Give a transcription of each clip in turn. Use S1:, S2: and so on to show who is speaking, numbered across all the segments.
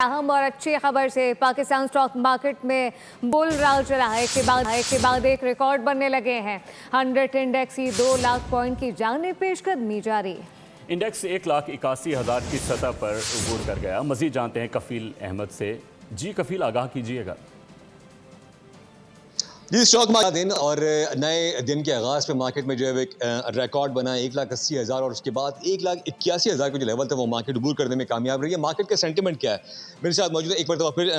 S1: अहम और अच्छी खबर से पाकिस्तान स्टॉक मार्केट में बुल रन चला है। एक के बाद एक रिकॉर्ड बनने लगे हैं। 100 इंडेक्स ही 2 लाख पॉइंट की जानिब पेशकदमी जारी।
S2: इंडेक्स 1,81,000 की सतह पर अबूर कर गया। मजीद जानते हैं कफील अहमद से। जी कफील, आगाह कीजिएगा।
S3: जी, स्टॉक मार्केट दिन और नए दिन के आगाज़ पे मार्केट में जो है एक रिकॉर्ड बना है 1,80,000 और उसके बाद 1,81,000 का जो लेवल था वो मार्केट अबूर करने में कामयाब रही है। मार्केट का सेंटिमेंट क्या है, मेरे साथ मौजूद है एक बार तो फिर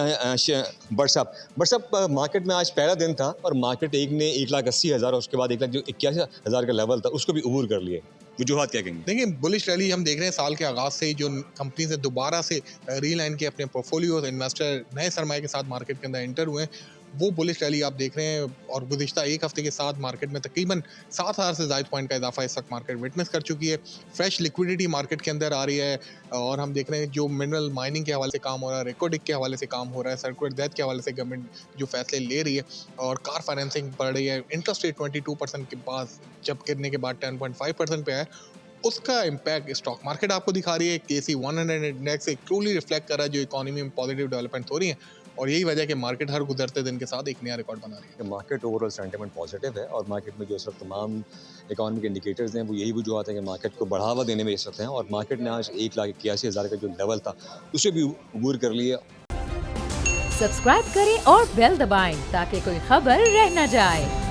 S3: बट साहब मार्केट में आज पहला दिन था और मार्केट ने 1,80,000 और उसके बाद 1,81,000 का लेवल था उसको भी अबूर कर लिए। वजूहात क्या कहेंगे?
S4: देखिए, बुलिश रैली हम देख रहे हैं साल के आगाज से जो कंपनी से दोबारा से रीलाइन के अपने पोर्टफोलियो इन्वेस्टर नए सरमाए के साथ मार्केट के अंदर एंटर हुए हैं, वो बुलिश रैली आप देख रहे हैं। और गुज़िश्ता एक हफ्ते के साथ मार्केट में तकरीबन 7,000 से ज़ायद पॉइंट का इजाफा इस वक्त मार्केट विटनेस कर चुकी है। फ्रेश लिक्विडिटी मार्केट के अंदर आ रही है और हम देख रहे हैं जो मिनरल माइनिंग के हवाले से काम हो रहा है, रेकोडिक के हवाले से काम हो रहा है, सर्कुलर डेथ के हवाले से गवर्नमेंट जो फैसले ले रही है और कार फाइनेंसिंग बढ़ रही है। इंटरेस्ट रेट 22% के पास जब गिरने के बाद 10.5% पे आया, उसका इम्पैक्ट स्टॉक मार्केट आपको दिखा रही है। केसी 100 इंडेक्स एक ट्रूली रिफ्लेक्ट कर रहा है जो इकोनॉमी में पॉजिटिव डेवलपमेंट हो रही है और यही वजह है कि मार्केट हर गुजरते दिन के साथ एक नया रिकॉर्ड बना रही है।
S3: मार्केट ओवरऑल सेंटिमेंट पॉजिटिव है और मार्केट में जो इस वक्त तमाम इकोनॉमिक इंडिकेटर्स हैं वो यही वजूहत है कि मार्केट को बढ़ावा देने में इस वक्त हैं और मार्केट ने आज 1,81,000 का जो लेवल था उसे भी अबूर कर लिया।
S5: सब्सक्राइब करें और बेल दबाएं ताकि कोई खबर रह न जाए।